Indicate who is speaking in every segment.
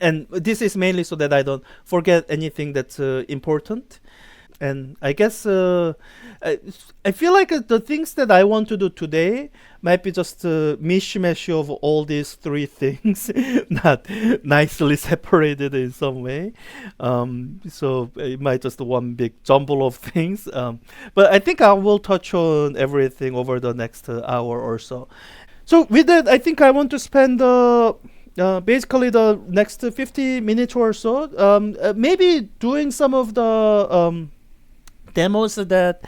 Speaker 1: And this is mainly so that I don't forget anything that's important. And I guess I, I feel like the things that I want to do today might be just a mishmash of all these three things, not nicely separated in some way. So it might just one big jumble of things. But I think I will touch on everything over the next hour or so. So with that, I think I want to spend basically the next 50 minutes or so, maybe doing some of the demos that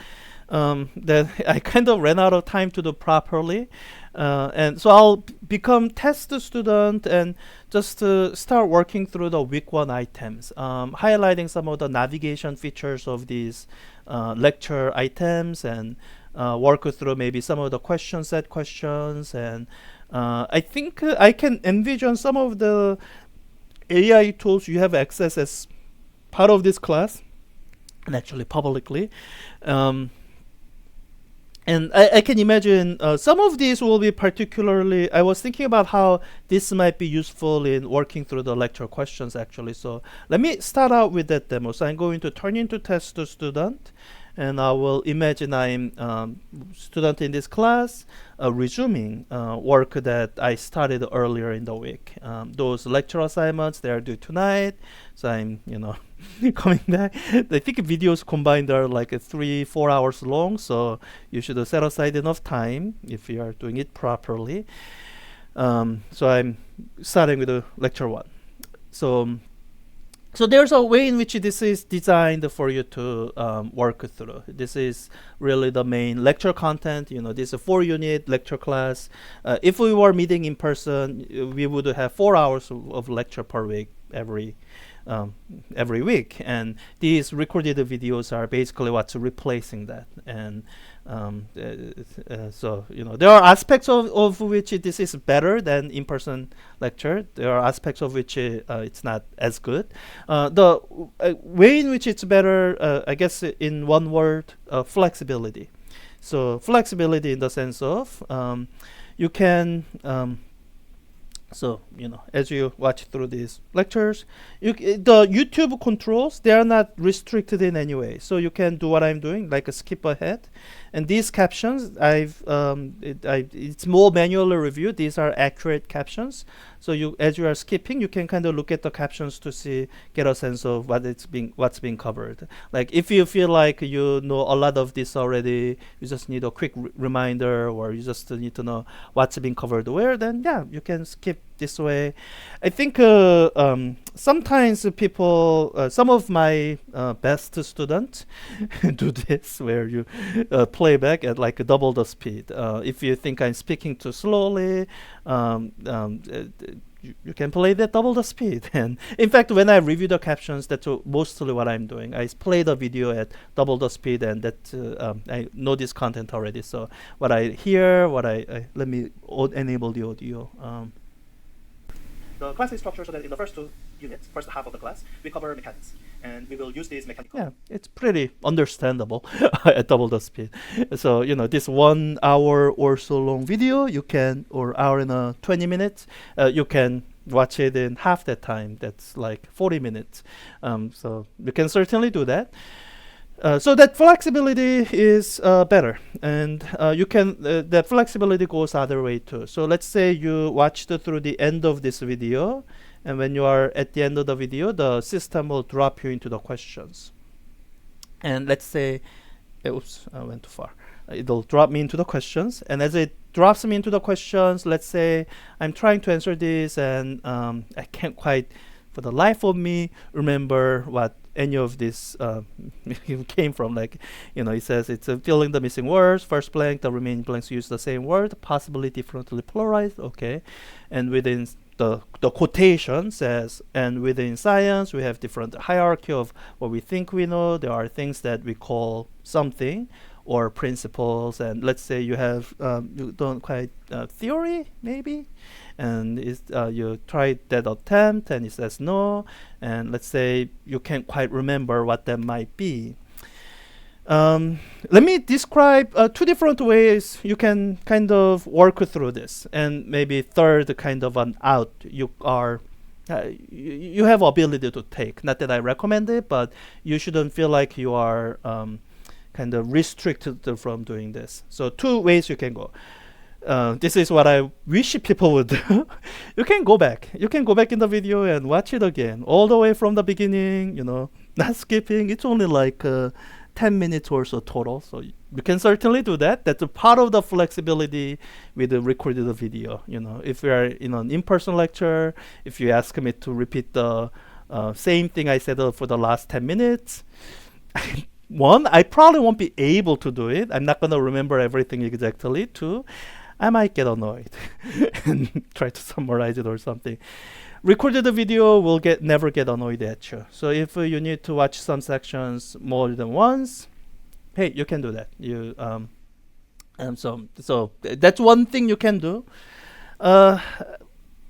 Speaker 1: I kind of ran out of time to do properly. And so I'll become test student and just start working through the week one items, highlighting some of the navigation features of these lecture items and work through maybe some of the set questions. And I think I can envision some of the AI tools you have access as part of this class and actually publicly. Um, and I can imagine some of these will be particularly. I was thinking about how this might be useful in working through the lecture questions actually. So let me start out with that demo. So I'm going to turn into test student, and I will imagine I'm student in this class resuming work that I started earlier in the week. Those lecture assignments, they are due tonight, so I'm coming back. I think videos combined are like 3-4 hours long, so you should set aside enough time if you are doing it properly. So I'm starting with lecture one. So there's a way in which this is designed for you to work through. This is really the main lecture content. This is a 4-unit lecture class. If we were meeting in person, we would have 4 hours of lecture per week every week, and these recorded videos are basically what's replacing that. And so there are aspects of which this is better than in-person lecture. There are aspects of which it's not as good. The way in which it's better, I guess in one word, flexibility. So flexibility in the sense of you can as you watch through these lectures, the YouTube controls, they are not restricted in any way. So you can do what I'm doing, like a skip ahead. And these captions, it's more manually reviewed. These are accurate captions. So as you are skipping, you can kind of look at the captions to get a sense of what's being covered. Like if you feel like you know a lot of this already, you just need a quick reminder, or you just need to know what's being covered where, then yeah, you can skip this way. I think sometimes people, some of my best students do this, where you play back at like double the speed. If you think I'm speaking too slowly, you can play that double the speed. And in fact, when I review the captions, that's mostly what I'm doing. I play the video at double the speed, and that I know this content already. So what I hear, let me enable the audio. The class is structured so that in the first 2 units, first half of the class, we cover mechanics, and we will use these mechanical. Yeah, it's pretty understandable at double the speed. So this 1 hour or so long video, you can, or hour and 20 minutes, you can watch it in half that time. That's like 40 minutes. So you can certainly do that. So that flexibility is better, and that flexibility goes other way too. So let's say you watched through the end of this video, and when you are at the end of the video, the system will drop you into the questions. And let's say, oops, I went too far. It'll drop me into the questions, and as it drops me into the questions, let's say I'm trying to answer this, and I can't quite, for the life of me, remember what any of this came from. Like, it says it's filling the missing words, first blank, the remaining blanks use the same word, possibly differently pluralized, okay. And within the quotation says, and within science, we have different hierarchy of what we think we know. There are things that we call something, or principles, and let's say you have you don't quite theory maybe, and you tried that attempt and it says no, and let's say you can't quite remember what that might be. Let me describe 2 different ways you can kind of work through this, and maybe third kind of an out. You are you have ability to take. Not that I recommend it, but you shouldn't feel like you are kind of restricted from doing this. So two ways you can go. This is what I wish people would do. You can go back. You can go back in the video and watch it again, all the way from the beginning. Not skipping. It's only like 10 minutes or so total. So you can certainly do that. That's a part of the flexibility with the recorded video. If we are in an in-person lecture, if you ask me to repeat the same thing I said for the last 10 minutes, one, I probably won't be able to do it. I'm not going to remember everything exactly. Two, I might get annoyed and try to summarize it or something. Recorded video will never get annoyed at you. So if you need to watch some sections more than once, hey, you can do that. So that's one thing you can do. So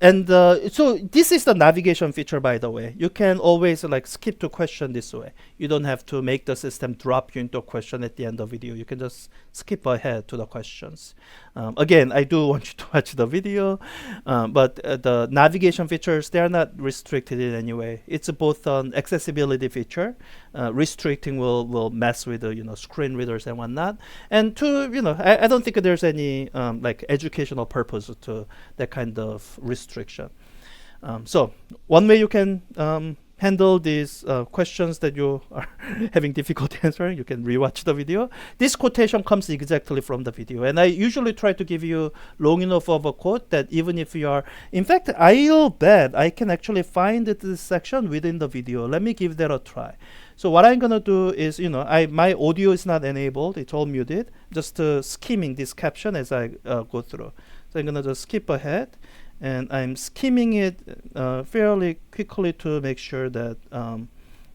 Speaker 1: this is the navigation feature, by the way. You can always skip to question this way. You don't have to make the system drop you into a question at the end of the video. You can just skip ahead to the questions. Again, I do want you to watch the video, but the navigation features, they are not restricted in any way. It's both an accessibility feature. Restricting will mess with the screen readers and whatnot. And two, I don't think there's any educational purpose to that kind of restriction. So one way you can handle these questions that you are having difficulty answering, you can rewatch the video. This quotation comes exactly from the video, and I usually try to give you long enough of a quote that even if you are, in fact, I'll bet I can actually find this section within the video. Let me give that a try. So what I'm gonna do is, my audio is not enabled; it's all muted. Just skimming this caption as I go through. So I'm gonna just skip ahead. And I'm skimming it fairly quickly to make sure that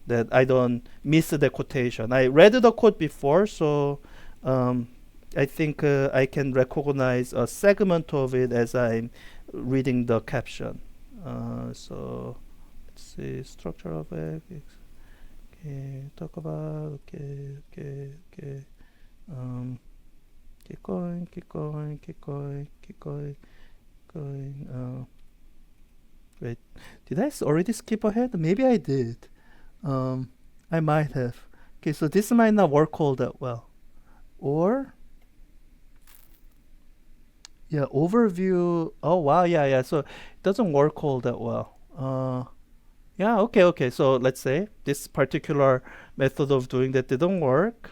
Speaker 1: that I don't miss the quotation. I read the quote before, so I think I can recognize a segment of it as I'm reading the caption. So let's see, structure of it. Okay, talk about. Okay. Keep going. Wait, did I already skip ahead? Maybe I did. I might have. Okay, so this might not work all that well. Or yeah, overview. Oh wow, yeah. So it doesn't work all that well. Yeah, okay. So let's say this particular method of doing that didn't work.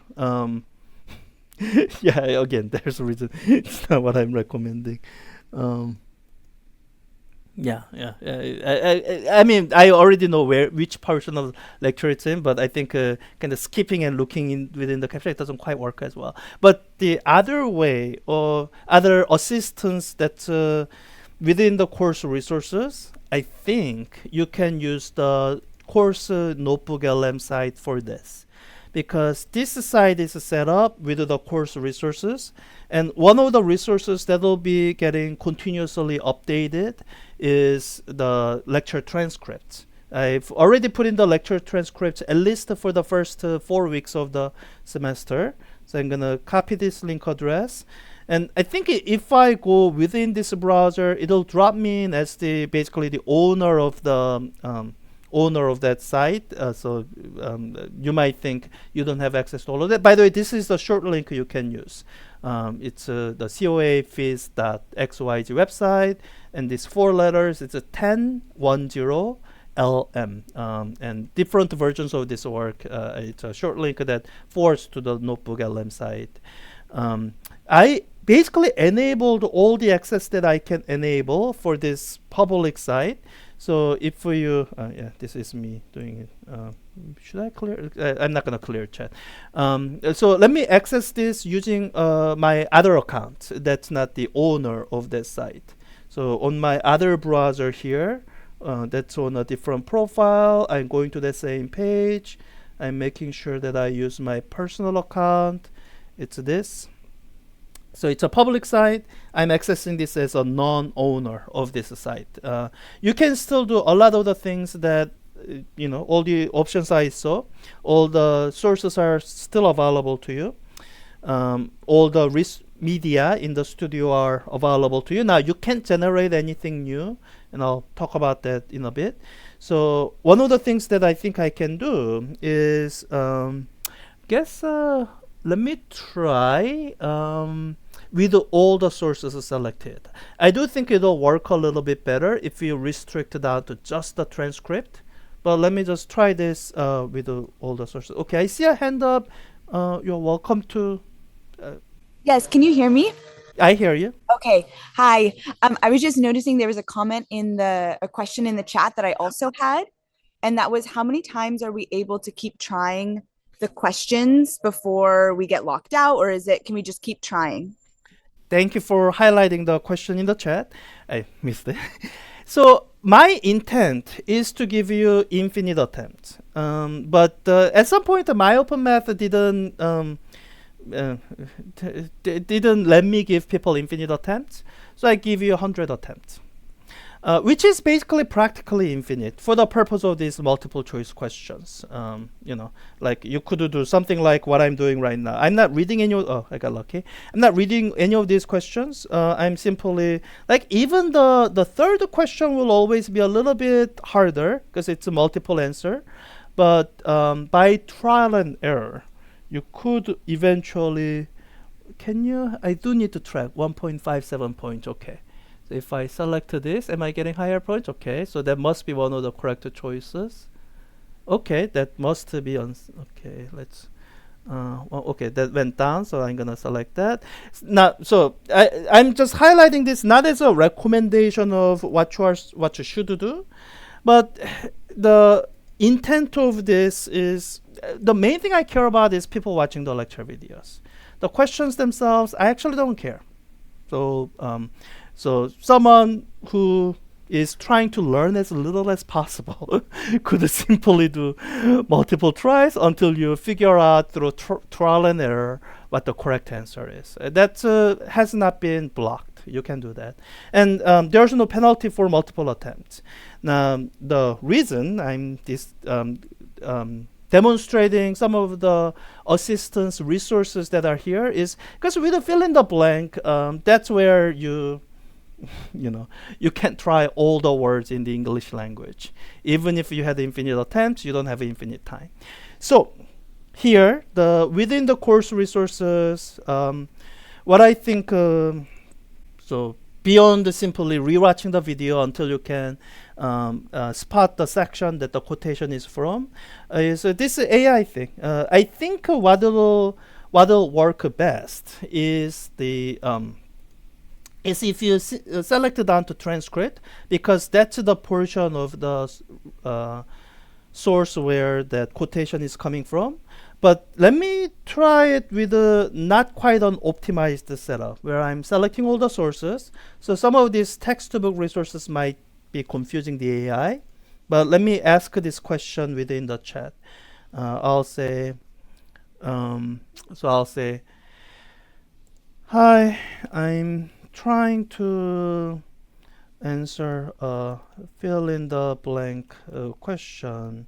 Speaker 1: Yeah, again, there's a reason. It's not what I'm recommending. Yeah. I mean, I already know which portion of lecture it's in, but I think kind of skipping and looking in within the caption, it doesn't quite work as well. But the other way, or other assistance that's within the course resources, I think you can use the course NotebookLM site for this. Because this site is set up with the course resources, and one of the resources that will be getting continuously updated is the lecture transcripts. I've already put in the lecture transcripts at least for the first 4 weeks of the semester. So I'm gonna copy this link address, and I think if I go within this browser, it'll drop me in as basically the owner of the that site. So you might think you don't have access to all of that. By the way, this is the short link you can use. It's the coafiz.xyz website, and these 4 letters, it's a 1010 LM, and different versions of this work. It's a short link that forwards to the NotebookLM site. I basically enabled all the access that I can enable for this public site. So if you, yeah, this is me doing it. Should I clear? I'm not gonna clear chat. So let me access this using my other account. That's not the owner of that site. So on my other browser here, that's on a different profile. I'm going to the same page. I'm making sure that I use my personal account. It's this. So it's a public site. I'm accessing this as a non-owner of this site. You can still do a lot of the things that, all the options I saw. All the sources are still available to you. All the media in the studio are available to you. Now, you can't generate anything new. and I'll talk about that in a bit. So one of the things that I think I can do is, guess, let me try with all the sources selected. I do think it'll work a little bit better if you restrict it down to just the transcript. But let me just try this with all the sources. Okay, I see a hand up. You're welcome to.
Speaker 2: Yes, can you hear me?
Speaker 1: I hear you.
Speaker 2: Okay. Hi. I was just noticing there was a comment in a question in the chat that I also had, and that was how many times are we able to keep trying the questions before we get locked out, or can we just keep trying?
Speaker 1: Thank you for highlighting the question in the chat. I missed it. So my intent is to give you infinite attempts. But at some point, MyOpenMath uh, didn't let me give people infinite attempts. So I give you 100 attempts. Which is basically practically infinite for the purpose of these multiple choice questions. Like you could do something like what I'm doing right now. I'm not reading any of, oh, I got lucky. I'm not reading any of these questions. I'm simply, like even the third question will always be a little bit harder because it's a multiple answer. But by trial and error, you could eventually, I do need to track 1.57 points, okay. So if I select this, am I getting higher points? Okay, so that must be one of the correct choices. Okay, that must be on. Okay, let's. Okay, that went down, so I'm gonna select that. Now, so I'm just highlighting this not as a recommendation of what you should do, but the intent of this is the main thing I care about is people watching the lecture videos. The questions themselves, I actually don't care. So someone who is trying to learn as little as possible could simply do multiple tries until you figure out through trial and error what the correct answer is. That has not been blocked. You can do that. And there's no penalty for multiple attempts. Now, the reason I'm demonstrating some of the assistance resources that are here is because with the fill in the blank, that's where you can't try all the words in the English language. Even if you had infinite attempts, you don't have infinite time. So here, within the course resources, what I think, so beyond simply rewatching the video until you can spot the section that the quotation is from, is this AI thing. I think what'll work best is is if you select down to transcript, because that's the portion of the source where that quotation is coming from. But let me try it with a not quite an optimized setup where I'm selecting all the sources. So some of these textbook resources might be confusing the AI. But let me ask this question within the chat. I'll say, hi, I'm trying to answer a fill in the blank question,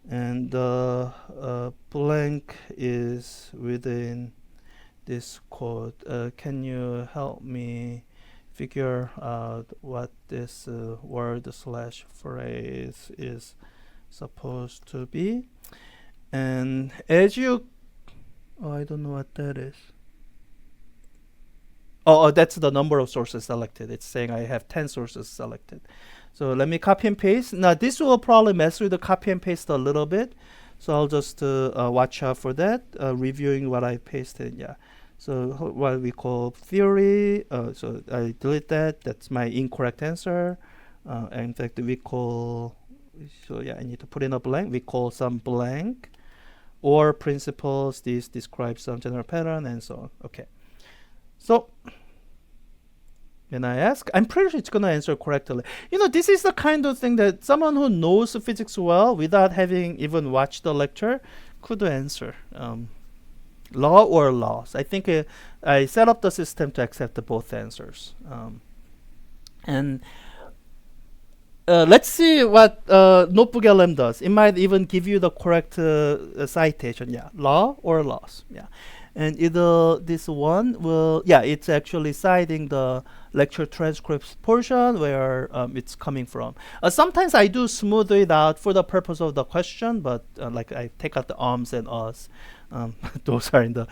Speaker 1: and the blank is within this code. Can you help me figure out what this word/phrase is supposed to be? And as you, I don't know what that is. Oh, that's the number of sources selected. It's saying I have 10 sources selected. So let me copy and paste. Now this will probably mess with the copy and paste a little bit. So I'll just watch out for that, reviewing what I pasted. Yeah. So what we call theory. So I delete that. That's my incorrect answer. In fact, we call, so yeah, I need to put in a blank. We call some blank or principles. This describes some general pattern and so on. Okay. So when I ask, I'm pretty sure it's going to answer correctly. This is the kind of thing that someone who knows physics well without having even watched the lecture could answer. Law or loss. I think I set up the system to accept both answers. And let's see what NotebookLM does. It might even give you the correct citation. Yeah, law or loss. Yeah. and either this one will, yeah, it's actually citing the lecture transcripts portion where it's coming from. Sometimes I do smooth it out for the purpose of the question, but like I take out the ums and us. Those are in the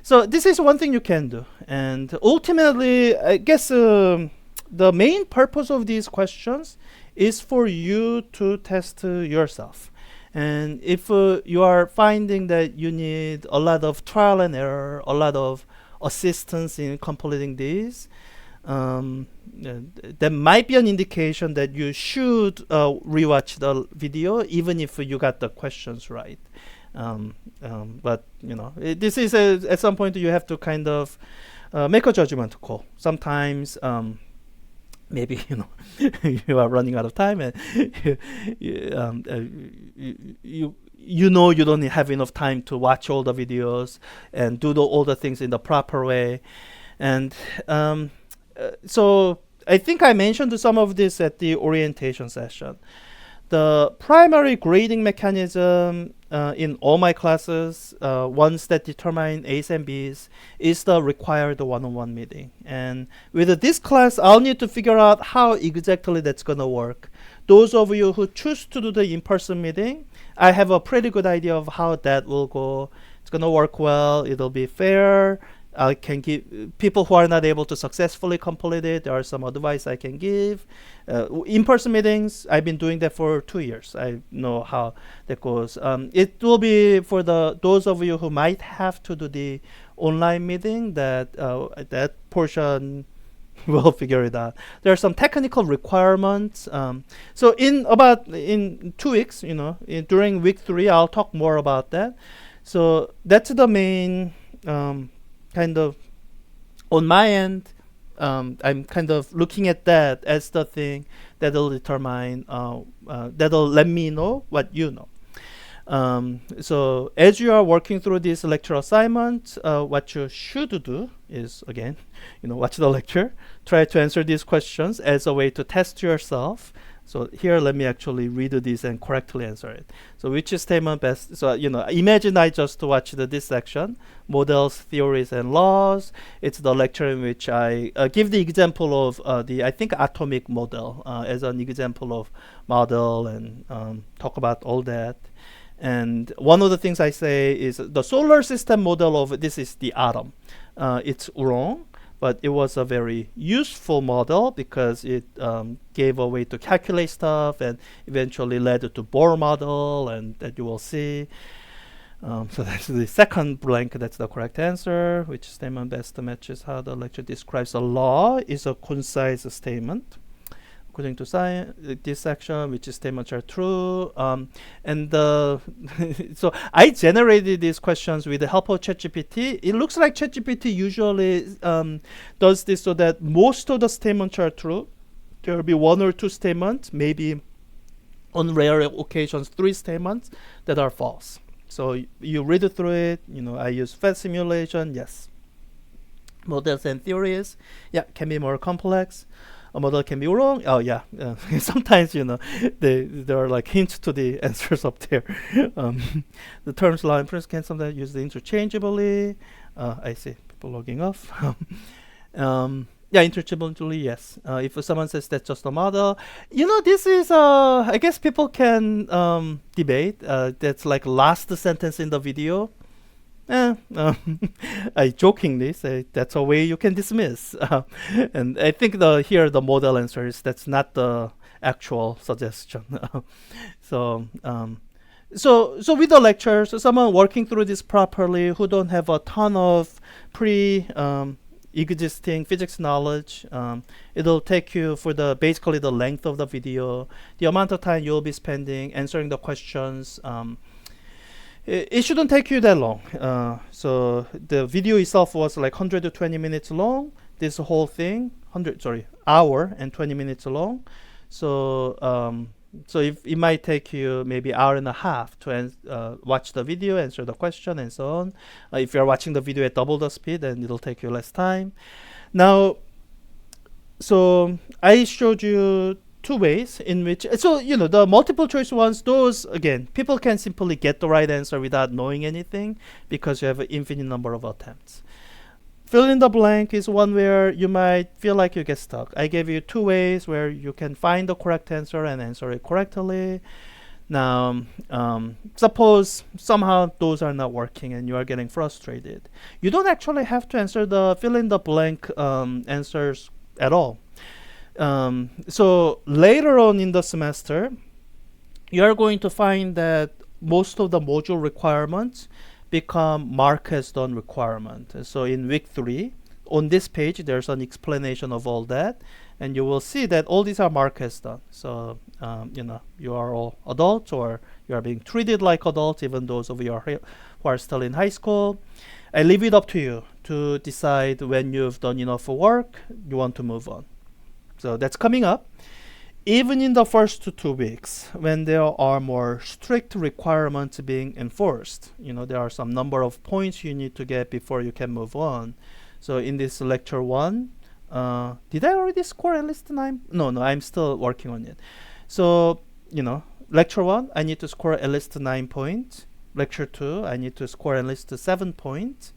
Speaker 1: so this is one thing you can do, and ultimately I guess the main purpose of these questions is for you to test yourself. And if you are finding that you need a lot of trial and error, a lot of assistance in completing these, that might be an indication that you should rewatch the video, even if you got the questions right. But this is at some point you have to kind of make a judgment call. Sometimes maybe you are running out of time, and you don't have enough time to watch all the videos and do all the things in the proper way. And so I think I mentioned some of this at the orientation session. The primary grading mechanism in all my classes, ones that determine A's and B's, is the required one-on-one meeting. And with this class, I'll need to figure out how exactly that's going to work. Those of you who choose to do the in-person meeting, I have a pretty good idea of how that will go. It's going to work well. It'll be fair. I can give people who are not able to successfully complete it. There are some advice I can give. In-person meetings, I've been doing that for 2 years. I know how that goes. It will be for those of you who might have to do the online meeting, that portion we'll figure it out. There are some technical requirements. So in 2 weeks, during week 3, I'll talk more about that. So that's the main kind of, on my end, I'm kind of looking at that as the thing that'll determine, that'll let me know what you know. So as you are working through this lecture assignment, what you should do is, again, watch the lecture, try to answer these questions as a way to test yourself. So here, let me actually redo this and correctly answer it. So which statement best? So imagine I just watched this section, models, theories, and laws. It's the lecture in which I give the example of I think atomic model as an example of model, and talk about all that. And one of the things I say is the solar system model of this is the atom. It's wrong, but it was a very useful model because it gave a way to calculate stuff and eventually led to Bohr model, and that you will see. So that's the second blank. That's the correct answer. Which statement best matches how the lecture describes a law is a concise statement. According to science, this section, which statements are true, and so I generated these questions with the help of ChatGPT. It looks like ChatGPT usually does this so that most of the statements are true. There will be 1 or 2 statements, maybe on rare occasions 3 statements that are false. So you read through it. I use fast simulation. Yes, models and theories. Yeah, can be more complex. A model can be wrong. Oh yeah, sometimes there are like hints to the answers up there. The terms law and principle can sometimes use interchangeably. I see people logging off. Yeah, interchangeably, yes. If someone says that's just a model, this is I guess people can debate. That's like last sentence in the video. I jokingly say that's a way you can dismiss, and I think here the model answer is that's not the actual suggestion. So with the lectures, someone working through this properly who don't have a ton of existing physics knowledge, it'll take you for basically the length of the video, the amount of time you'll be spending answering the questions. It shouldn't take you that long. So the video itself was like 120 minutes long. This whole thing, hour and 20 minutes long. So if it might take you maybe hour and a half to watch the video, answer the question, and so on. If you're watching the video at double the speed, then it'll take you less time. Now, so I showed you two ways in which, so the multiple choice ones, those again, people can simply get the right answer without knowing anything because you have an infinite number of attempts. Fill in the blank is one where you might feel like you get stuck. I gave you two ways where you can find the correct answer and answer it correctly. Now, suppose somehow those are not working and you are getting frustrated. You don't actually have to answer the fill in the blank answers at all. So later on in the semester, you are going to find that most of the module requirements become mark as done requirement. So in week 3, on this page, there's an explanation of all that, and you will see that all these are mark as done. So you are all adults, or you are being treated like adults, even those of you who are still in high school. I leave it up to you to decide when you've done enough work, you want to move on. So that's coming up. Even in the first 2 weeks, when there are more strict requirements being enforced, there are some number of points you need to get before you can move on. So in this lecture 1, did I already score at least 9? No, I'm still working on it. So, lecture 1, I need to score at least 9 points. Lecture 2, I need to score at least 7 points.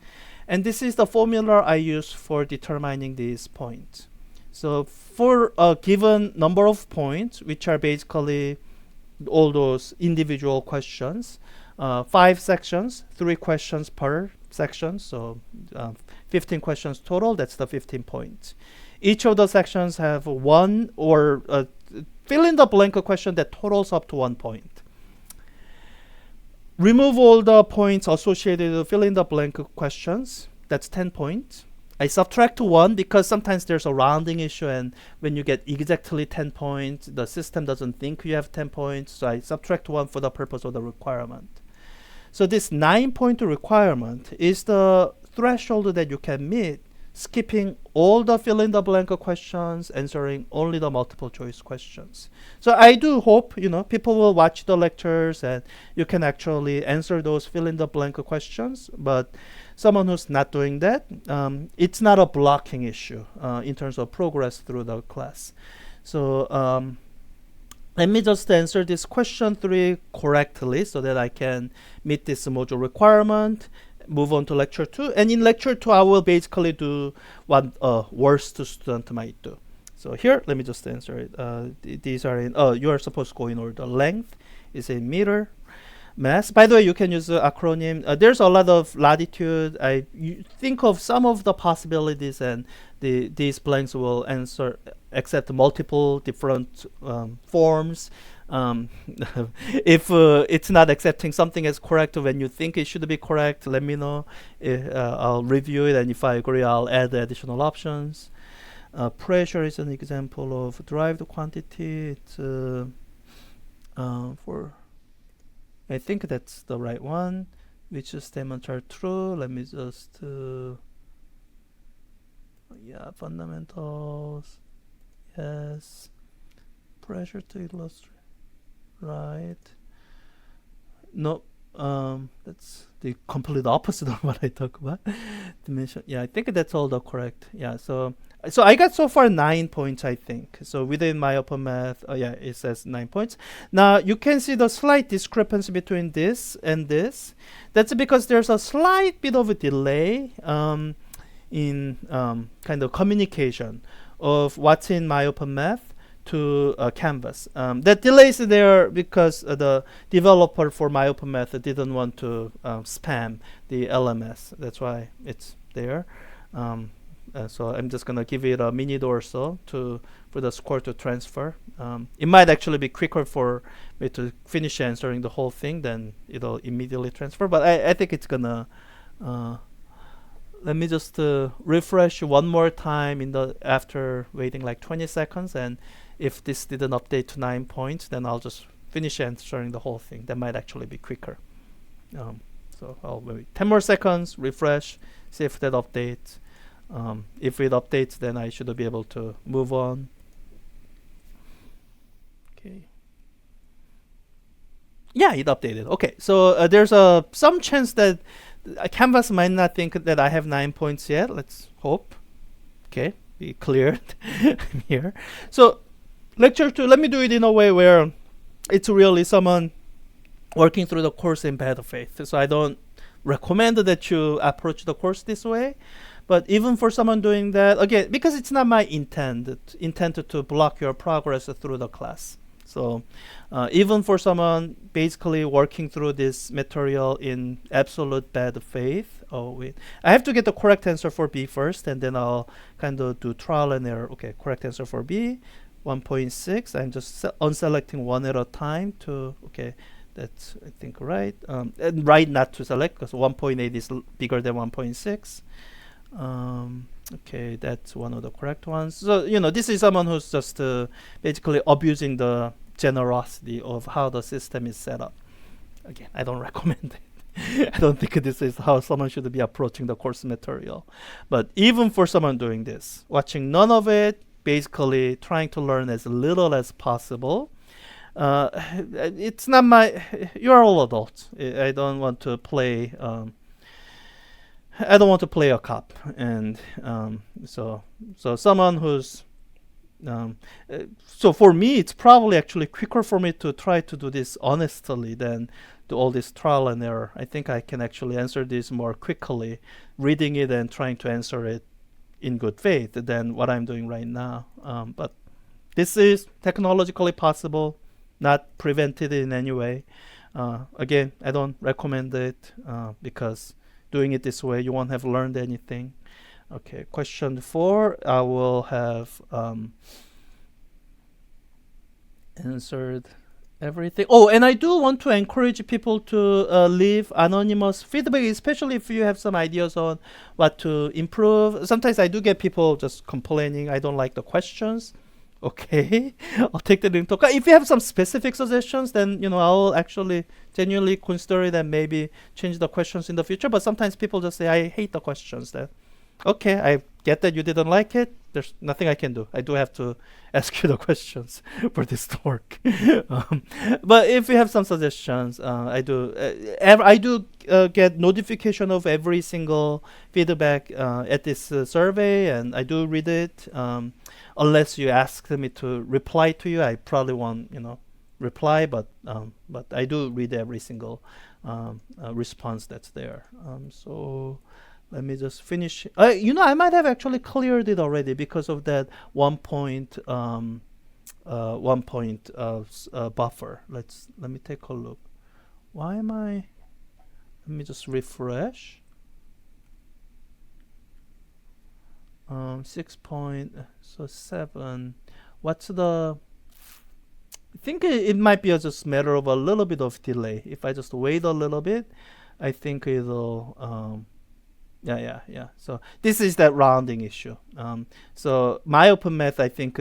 Speaker 1: And this is the formula I use for determining these points. So for a given number of points, which are basically all those individual questions, 5 sections, 3 questions per section, so 15 questions total, that's the 15 points. Each of the sections have one or fill in the blank question that totals up to 1 point. Remove all the points associated with fill in the blank questions, that's 10 points. I subtract 1 because sometimes there's a rounding issue, and when you get exactly 10 points, the system doesn't think you have 10 points, so I subtract 1 for the purpose of the requirement. So this 9-point requirement is the threshold that you can meet, skipping all the fill in the blank questions, answering only the multiple choice questions. So I do hope people will watch the lectures and you can actually answer those fill in the blank questions, but someone who's not doing that, it's not a blocking issue in terms of progress through the class. So let me just answer this question 3 correctly so that I can meet this module requirement, move on to lecture 2. And in lecture 2, I will basically do what a worst student might do. So here, let me just answer it. These are in, you are supposed to go in order. Length is in meter. Mass. By the way, you can use the acronym. There's a lot of latitude. You think of some of the possibilities, and these blanks will accept multiple different forms. If it's not accepting something as correct when you think it should be correct, let me know. I'll review it, and if I agree, I'll add additional options. Pressure is an example of derived quantity. It's for, I think that's the right one. Which statements are true? Let me just fundamentals. Yes. Pressure to illustrate. Right. No, that's the complete opposite of what I talk about. Dimension. Yeah, I think that's all the correct. Yeah, so I got so far 9 points, I think. So within MyOpenMath, it says 9 points. Now you can see the slight discrepancy between this and this. That's because there's a slight bit of a delay in kind of communication of what's in MyOpenMath to Canvas. That delay is there because the developer for MyOpenMath didn't want to spam the LMS. That's why it's there. So I'm just gonna give it a minute or so for the score to transfer. It might actually be quicker for me to finish answering the whole thing than it'll immediately transfer. But I think it's gonna. Let me just refresh one more time after waiting like 20 seconds, and if this didn't update to 9 points, then I'll just finish answering the whole thing. That might actually be quicker. So I'll wait 10 more seconds, refresh, see if that updates. If it updates, then I should be able to move on. Okay. Yeah, it updated. Okay, so there's some chance that Canvas might not think that I have 9 points yet. Let's hope. Okay, be cleared here. So lecture 2, let me do it in a way where it's really someone working through the course in bad faith. So I don't recommend that you approach the course this way. But even for someone doing that, again, because it's not my intent to block your progress through the class. So even for someone basically working through this material in absolute bad faith, oh wait, I have to get the correct answer for B first, and then I'll kind of do trial and error. Okay, correct answer for B, 1.6. I'm just unselecting one at a time to, okay, that's I think right. And right not to select because 1.8 is bigger than 1.6. Okay, that's one of the correct ones. So this is someone who's just basically abusing the generosity of how the system is set up. Again, I don't recommend it. I don't think this is how someone should be approaching the course material. But even for someone doing this, watching none of it, basically trying to learn as little as possible, it's not my. You're all adults. I don't want to play. I don't want to play a cop, and so someone who's so for me, it's probably actually quicker for me to try to do this honestly than do all this trial and error. I think I can actually answer this more quickly, reading it and trying to answer it in good faith than what I'm doing right now. But this is technologically possible, not prevented in any way. Again, I don't recommend it because doing it this way, you won't have learned anything. Okay, question 4, I will have answered everything. Oh, and I do want to encourage people to leave anonymous feedback, especially if you have some ideas on what to improve. Sometimes I do get people just complaining, I don't like the questions. Okay, I'll take that into account. If you have some specific suggestions, then I'll actually genuinely consider it and maybe change the questions in the future. But sometimes people just say, I hate the questions. Then, okay, I get that you didn't like it. There's nothing I can do. I do have to ask you the questions for this to work. But if you have some suggestions, I do get notification of every single feedback at this survey, and I do read it. Unless you ask me to reply to you, I probably won't, reply. But I do read every single response that's there. So let me just finish. I might have actually cleared it already because of that 1 point buffer. Let me take a look. Why am I? Let me just refresh. 6.7. What's the? I think it might be just matter of a little bit of delay. If I just wait a little bit, I think it'll. Yeah. So this is that rounding issue. So MyOpenMath, I think,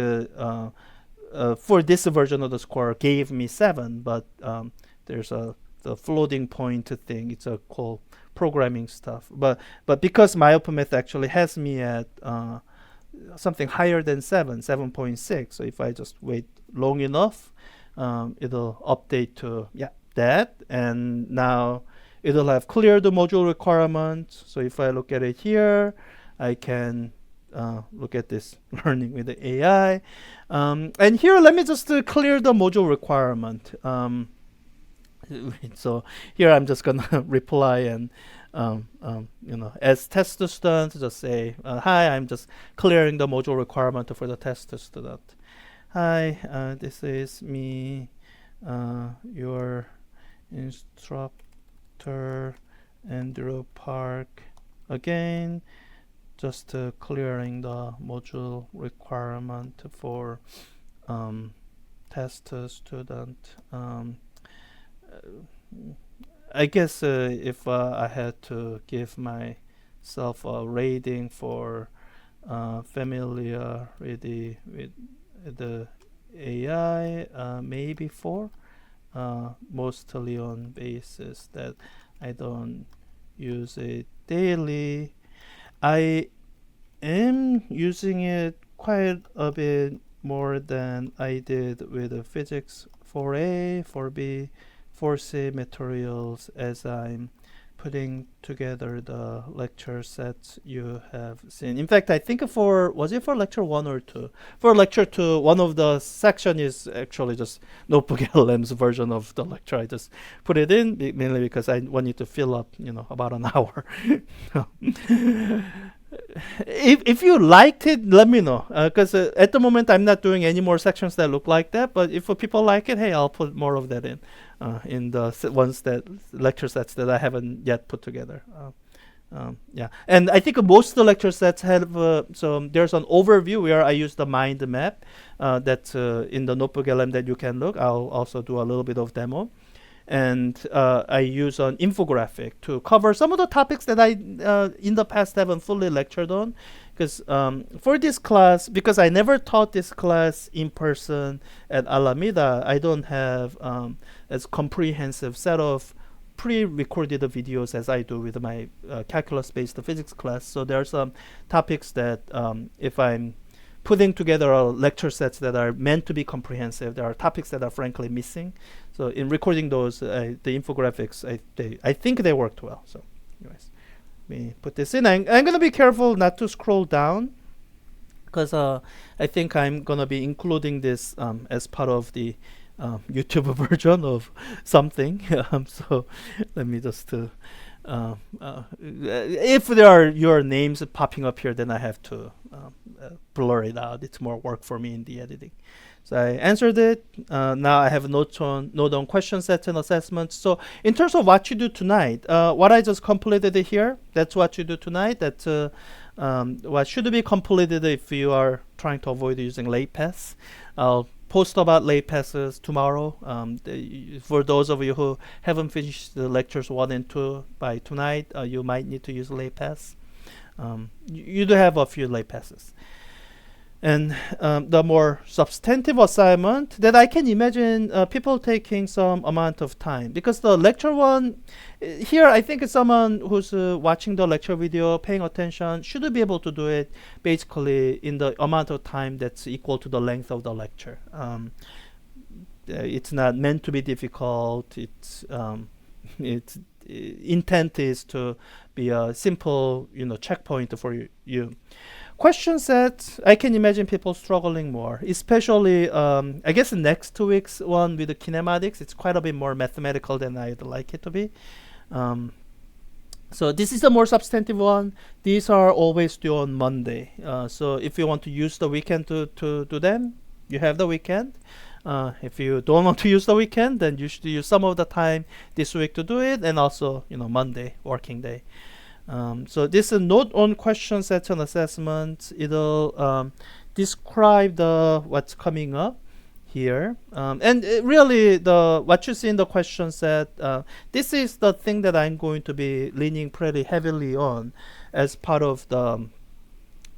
Speaker 1: for this version of the score gave me 7, but there's the floating point thing. It's a called programming stuff. But because MyOpenMath actually has me at something higher than 7.6. So if I just wait long enough, it'll update to that, and now it'll have cleared the module requirement. So if I look at it here, I can look at this learning with the AI. And here, let me just clear the module requirement. So here I'm just gonna reply and as test student, just say, hi, I'm just clearing the module requirement for the test student. Hi, this is me, your instructor, Andrew Park. Again, just clearing the module requirement for test student. I guess if I had to give myself a rating for familiarity with the AI, maybe 4, mostly on basis that I don't use it daily. I am using it quite a bit more than I did with physics 4A, 4B, 4C materials as I'm putting together the lecture sets you have seen. In fact, I think was it for lecture 1 or 2? For lecture 2, one of the section is actually just NotebookLM's version of the lecture. I just put it in mainly because I wanted to fill up, about an hour. If you liked it, let me know. Because at the moment, I'm not doing any more sections that look like that. But if people like it, hey, I'll put more of that in the lecture sets that I haven't yet put together. Yeah, and I think most of the lecture sets have so there's an overview where I use the mind map that's in the NotebookLM that you can look. I'll also do a little bit of demo. And I use an infographic to cover some of the topics that I in the past haven't fully lectured on. Because for this class, because I never taught this class in person at Alameda, I don't have as comprehensive set of pre-recorded videos as I do with my calculus-based physics class. So there are some topics that if I'm putting together lecture sets that are meant to be comprehensive, there are topics that are frankly missing. So in recording those, the infographics, I think they worked well. So anyways, let me put this in. I'm going to be careful not to scroll down because I think I'm going to be including this as part of the YouTube version of something. So let me just if there are your names popping up here, then I have to blur it out. It's more work for me in the editing. So I answered it. Now I have a note on question sets and assessments. So in terms of what you do tonight, what I just completed here, that's what you do tonight. That's what should be completed if you are trying to avoid using late pass. I'll post about late passes tomorrow. For those of you who haven't finished the lectures 1 and 2 by tonight, you might need to use late pass. You do have a few late passes. And the more substantive assignment that I can imagine people taking some amount of time, because the lecture 1 here, I think someone who's watching the lecture video, paying attention, should be able to do it basically in the amount of time that's equal to the length of the lecture. It's not meant to be difficult. Its intent is to be a simple, checkpoint for you. Question sets, I can imagine people struggling more, especially I guess next 2 weeks one with the kinematics. It's quite a bit more mathematical than I'd like it to be. So this is the more substantive one. These are always due on Monday. So if you want to use the weekend to do them, you have the weekend. If you don't want to use the weekend, then you should use some of the time this week to do it, and also Monday, working day. So this is a note on question sets and assessments. It'll describe what's coming up here, and really what you see in the question set. This is the thing that I'm going to be leaning pretty heavily on as part of the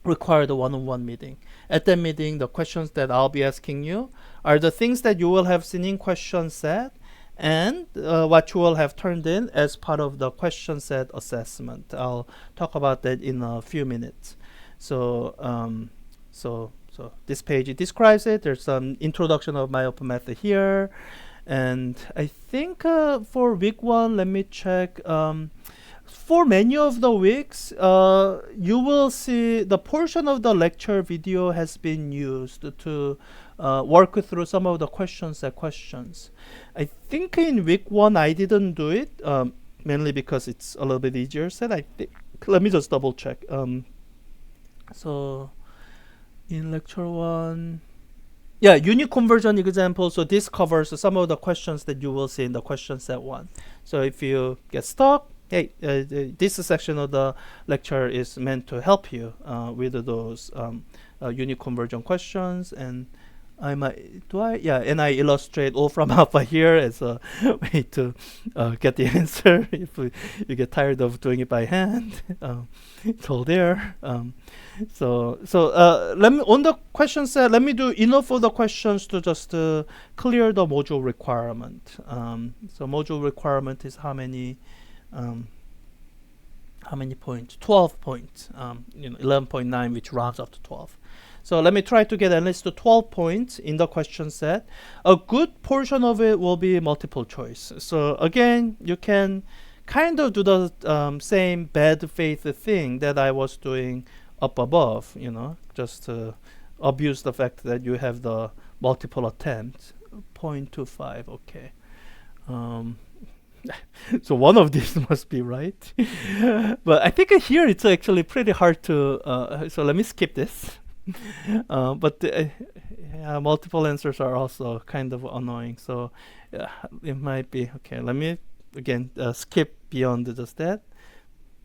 Speaker 1: required one-on-one meeting. At that meeting, the questions that I'll be asking you are the things that you will have seen in question set, and what you will have turned in as part of the question set assessment. I'll talk about that in a few minutes. So this page, it describes it. There's some introduction of MyOpenMath here. And I think for week 1, let me check. For many of the weeks, you will see the portion of the lecture video has been used to work through some of the questions. I think in week 1 I didn't do it, mainly because it's a little bit easier said. I think. Let me just double check. So in lecture 1, yeah, unit conversion example. So this covers some of the questions that you will see in the question set 1. So if you get stuck, hey, this section of the lecture is meant to help you with those unit conversion questions. And and I illustrate all from alpha here as a way to get the answer if you get tired of doing it by hand. It's all there. So let me, on the question set, let me do enough of the questions to just clear the module requirement. So module requirement is how many points? 12 points. 11.9, which rounds up to 12. So let me try to get at least 12 points in the question set. A good portion of it will be multiple choice. So again, you can kind of do the same bad faith thing that I was doing up above, just to abuse the fact that you have the multiple attempts. 0.25, okay. So one of these must be right. But I think here it's actually pretty hard to, so let me skip this. But multiple answers are also kind of annoying. So it might be, okay, let me again skip beyond just that.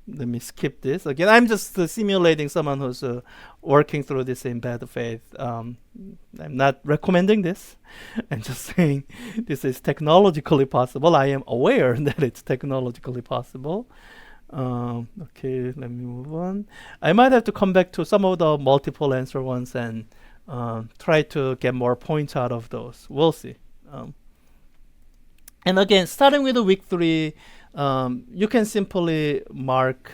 Speaker 1: Let me skip this. Again, I'm just simulating someone who's working through this in bad faith. I'm not recommending this. I'm just saying this is technologically possible. I am aware that it's technologically possible. Okay, let me move on. I might have to come back to some of the multiple answer ones and try to get more points out of those. We'll see. And again, starting with the week 3, you can simply mark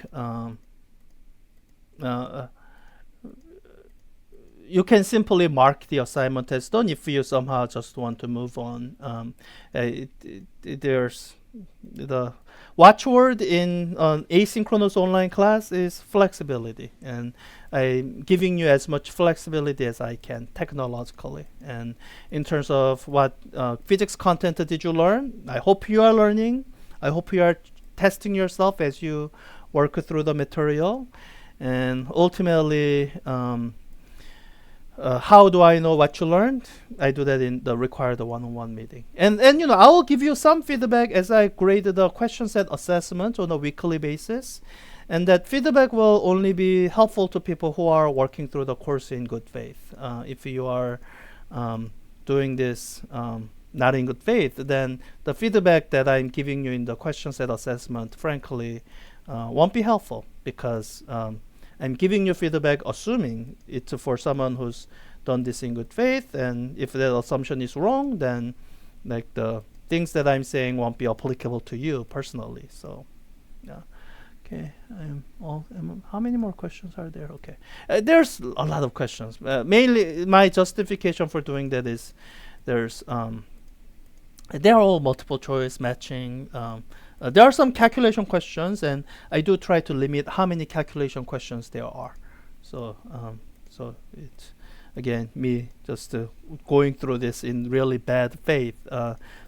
Speaker 1: the assignment as done if you somehow just want to move on. There's the watchword in asynchronous online class is flexibility, and I'm giving you as much flexibility as I can technologically. And in terms of what physics content did you learn, I hope you are learning. I hope you are testing yourself as you work through the material. And ultimately, how do I know what you learned? I do that in the required one-on-one meeting. And I will give you some feedback as I grade the question set assessment on a weekly basis. And that feedback will only be helpful to people who are working through the course in good faith. If you are doing this not in good faith, then the feedback that I'm giving you in the question set assessment, frankly, won't be helpful, because I'm giving you feedback assuming it's for someone who's done this in good faith, and if that assumption is wrong, then like the things that I'm saying won't be applicable to you personally. So, yeah. Okay, how many more questions are there? Okay, there's a lot of questions. Mainly, my justification for doing that is they're all multiple choice matching. There are some calculation questions, and I do try to limit how many calculation questions there are. So, so it's again me just going through this in really bad faith.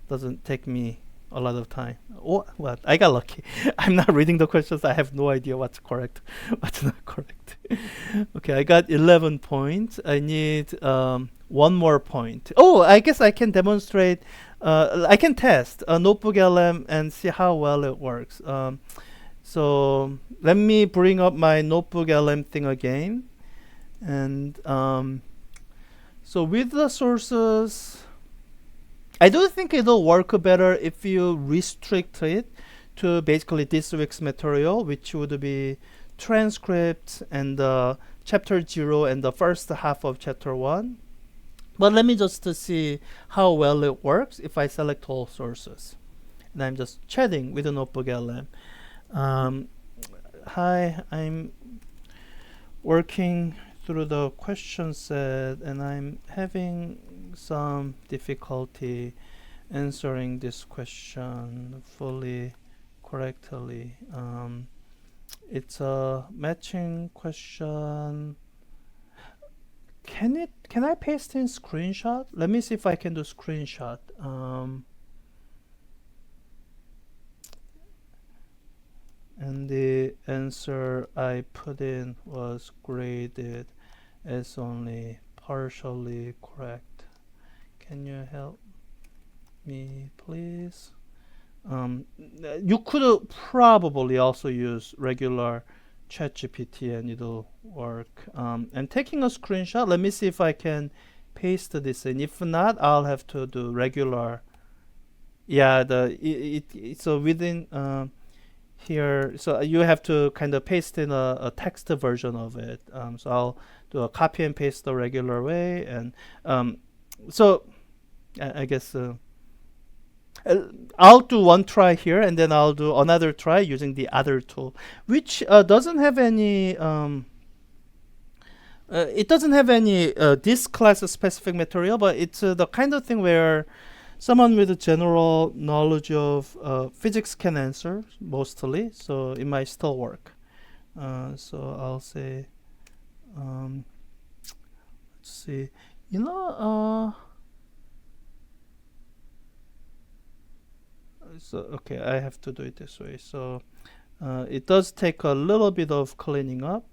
Speaker 1: Doesn't take me a lot of time. Oh, what? I got lucky. I'm not reading the questions. I have no idea what's correct, what's not correct. Okay, I got 11 points. I need one more point. Oh, I guess I can demonstrate. I can test NotebookLM and see how well it works. So let me bring up my NotebookLM thing again. And so with the sources, I do think it'll work better if you restrict it to basically this week's material, which would be transcripts and chapter 0 and the first half of chapter 1. But let me just see how well it works if I select all sources. And I'm just chatting with the NotebookLM. Hi, I'm working through the question set and I'm having some difficulty answering this question fully correctly. It's a matching question. Can I paste in screenshot? Let me see if I can do screenshot. And the answer I put in was graded as only partially correct. Can you help me, please? You could probably also use regular ChatGPT and it'll work. And taking a screenshot, let me see if I can paste this in. If not, I'll have to do regular. Yeah, so within here, so you have to kind of paste in a text version of it. So I'll do a copy and paste the regular way, and so I guess I'll do one try here, and then I'll do another try using the other tool, which doesn't have any. It doesn't have any this class specific material, but it's the kind of thing where someone with a general knowledge of physics can answer mostly, so it might still work. So I'll say, let's see, you know, so okay, I have to do it this way. So it does take a little bit of cleaning up.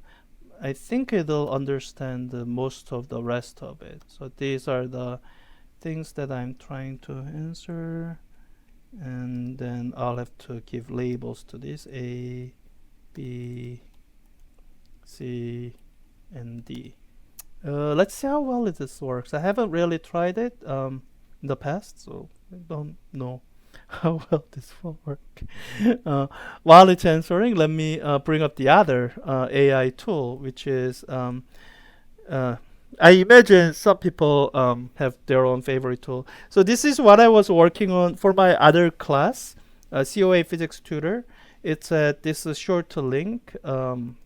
Speaker 1: I think it'll understand most of the rest of it. So these are the things that I'm trying to answer, and then I'll have to give labels to this: A, B, C, and D. Let's see how well this works. I haven't really tried it in the past, so I don't know how well this will work. While it's answering, let me bring up the other AI tool, which is I imagine some people have their own favorite tool. So this is what I was working on for my other class, COA Physics Tutor. It's at this short link, COA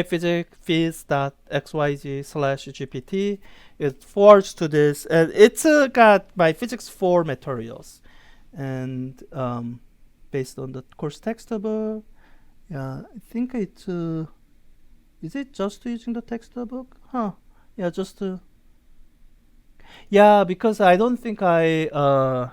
Speaker 1: Physics phys.xyz/GPT. It forwards to this, and it's got my Physics 4 materials, and based on the course textbook. Yeah, I think it's is it just using the textbook? Huh? Yeah, just yeah, because I don't think because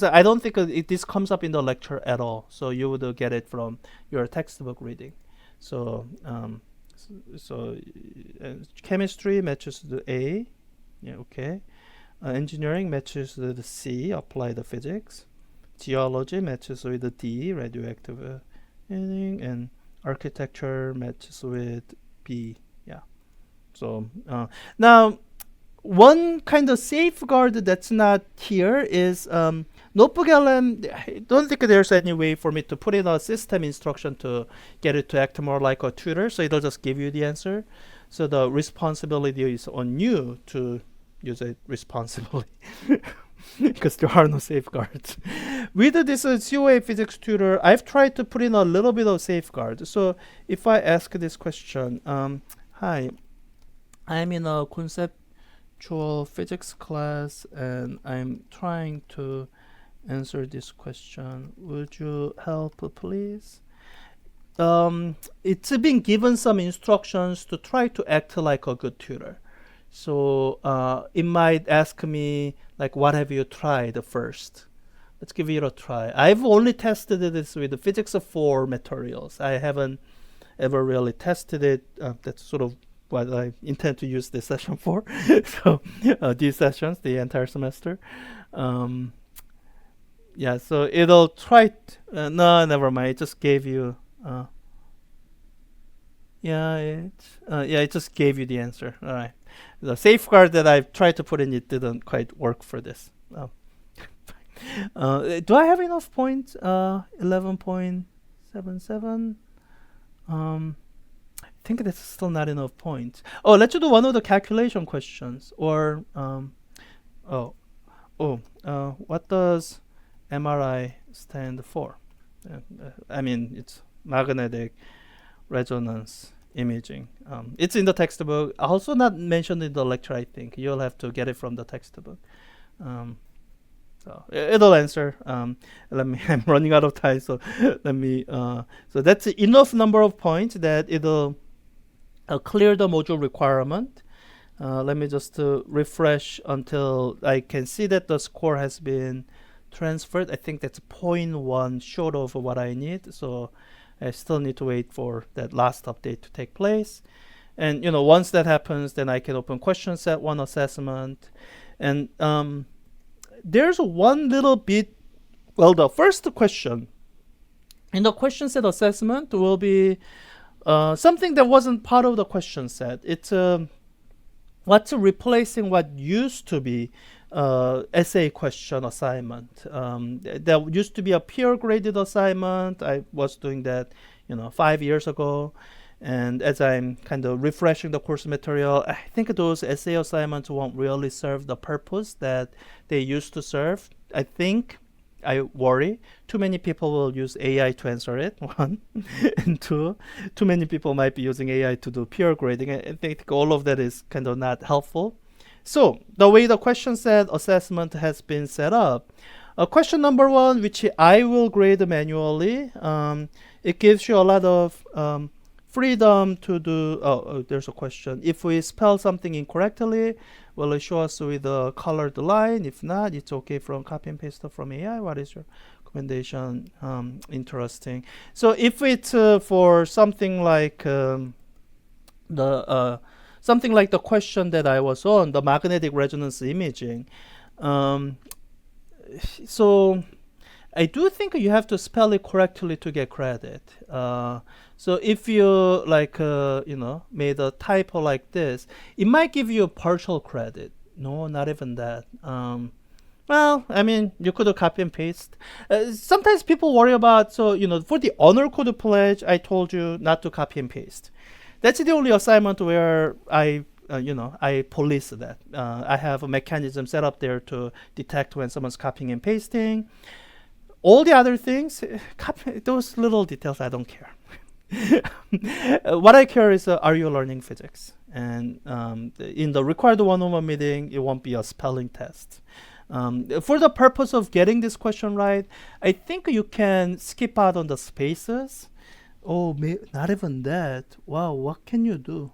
Speaker 1: I don't think this comes up in the lecture at all. So you would get it from your textbook reading. So chemistry matches the A. Yeah, okay. Engineering matches the C. Apply the physics. Geology matches with the D. Radioactive and architecture matches with B. Yeah. So now, one kind of safeguard that's not here is NotebookLM. I don't think there's any way for me to put in a system instruction to get it to act more like a tutor, so it'll just give you the answer. So the responsibility is on you to use it responsibly because there are no safeguards. With this COA Physics Tutor, I've tried to put in a little bit of safeguard. So if I ask this question, hi, I'm in a conceptual physics class and I'm trying to answer this question. Would you help, please? It's been given some instructions to try to act like a good tutor. So it might ask me, like, what have you tried first? Let's give it a try. I've only tested this with the Physics 4 materials. I haven't ever really tested it. That's sort of what I intend to use this session for. So these sessions, the entire semester. Yeah, so it'll try. No, never mind. It just gave you. It just gave you the answer. All right. The safeguard that I've tried to put in, it didn't quite work for this. Do I have enough points? 11.77. I think that's still not enough points. Oh, let's do one of the calculation questions. Or what does MRI stand for? I mean, it's magnetic resonance imaging. It's in the textbook. Also not mentioned in the lecture, I think. You'll have to get it from the textbook. So it'll answer. Let me. I'm running out of time, so let me. So that's enough number of points that it'll clear the module requirement. Let me just refresh until I can see that the score has been transferred. I think that's 0.1 short of what I need. So I still need to wait for that last update to take place. And once that happens, then I can open question set 1 assessment. And there's one little bit. Well, the first question in the question set assessment will be something that wasn't part of the question set. It's what's replacing what used to be essay question assignment. That used to be a peer graded assignment. I was doing that 5 years ago, and as I'm kind of refreshing the course material, I think those essay assignments won't really serve the purpose that they used to serve. I worry too many people will use AI to answer it, one. And two many people might be using AI to do peer grading. I think all of that is kind of not helpful. So the way the question set assessment has been set up, question number 1, which I will grade manually, it gives you a lot of freedom to do. There's a question. If we spell something incorrectly, will it show us with a colored line? If not, it's okay from copy and paste from AI. What is your recommendation? Interesting. So if it's for something like something like the question that I was on, the magnetic resonance imaging. So I do think you have to spell it correctly to get credit. So if you made a typo like this, it might give you a partial credit. No, not even that. Well, I mean, you could copy and paste. Sometimes people worry about, for the honor code pledge, I told you not to copy and paste. That's the only assignment where I police that. I have a mechanism set up there to detect when someone's copying and pasting. All the other things, those little details, I don't care. What I care is, are you learning physics? And in the required one-on-one meeting, it won't be a spelling test. For the purpose of getting this question right, I think you can skip out on the spaces. Oh, not even that. Wow, what can you do?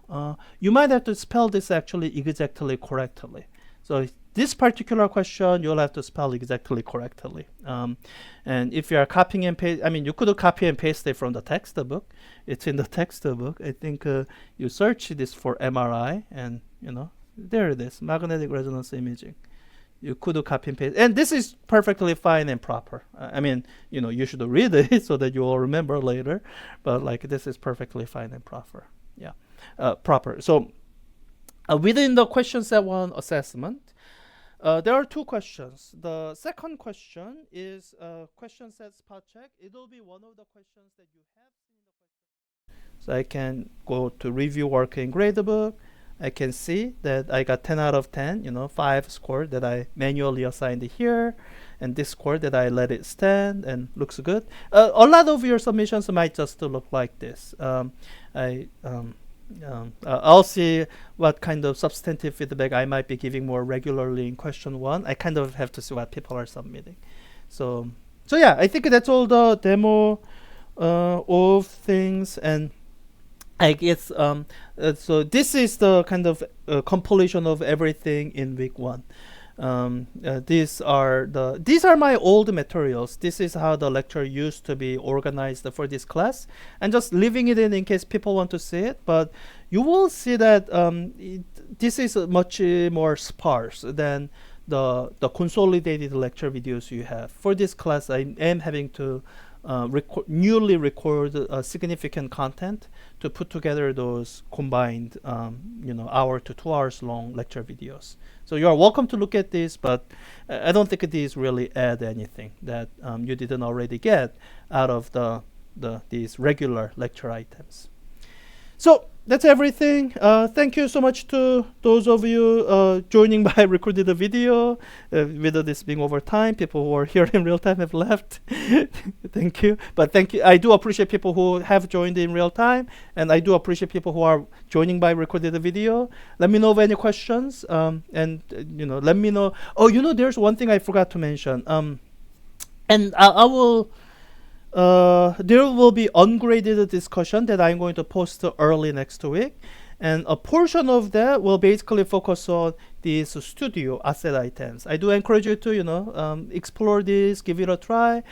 Speaker 1: You might have to spell this actually exactly correctly. So this particular question, you'll have to spell exactly correctly. And if you are copying and paste, I mean, you could copy and paste it from the textbook. It's in the textbook. I think you search this for MRI, and there it is, magnetic resonance imaging. You could copy and paste, and this is perfectly fine and proper. I mean, you should read it so that you will remember later, but this is perfectly fine and proper. Yeah, proper. So within the question set 1 assessment, there are 2 questions. The second question is question set spot check. It will be one of the questions that you have seen in the question. So I can go to review work in gradebook. I can see that I got 10 out of 10, 5 score that I manually assigned here, and this score that I let it stand and looks good. A lot of your submissions might just look like this. I'll see what kind of substantive feedback I might be giving more regularly in question 1. I kind of have to see what people are submitting. So yeah, I think that's all the demo of things. And I guess so this is the kind of compilation of everything in week 1. These are my old materials. This is how the lecture used to be organized for this class, and just leaving it in case people want to see it. But you will see that this is much more sparse than the consolidated lecture videos you have. For this class, I am having to newly record significant content to put together those combined hour to 2 hours long lecture videos. So you are welcome to look at this, but I don't think these really add anything that you didn't already get out of these regular lecture items. So that's everything. Thank you so much to those of you joining by recorded video. With this being over time, people who are here in real time have left. Thank you. But thank you. I do appreciate people who have joined in real time, and I do appreciate people who are joining by recorded video. Let me know of any questions, and let me know. Oh, there's one thing I forgot to mention. And I will. There will be ungraded discussion that I'm going to post early next week, and a portion of that will basically focus on these studio asset items. I do encourage you to explore this, give it a try.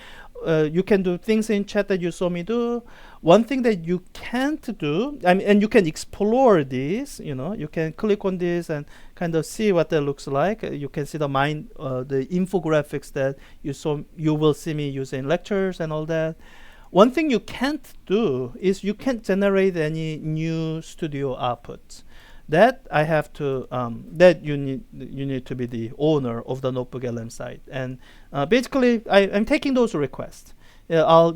Speaker 1: You can do things in chat that you saw me do. One thing that you can't do, and you can explore this, you can click on this and kind of see what that looks like. You can see the infographics that you will see me use in lectures and all that. One thing you can't do is you can't generate any new studio outputs. That I have to that you need to be the owner of the NotebookLM site, and basically I'm taking those requests. I'll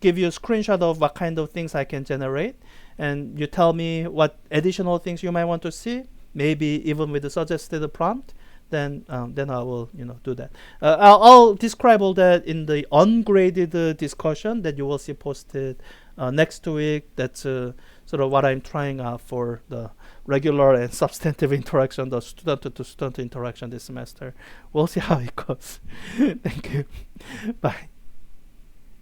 Speaker 1: give you a screenshot of what kind of things I can generate, and you tell me what additional things you might want to see, maybe even with the suggested prompt. Then I will do that. I'll describe all that in the ungraded discussion that you will see posted next week. That's sort of what I'm trying out for the regular and substantive interaction, the student to student interaction this semester. We'll see how it goes. Thank you. Bye.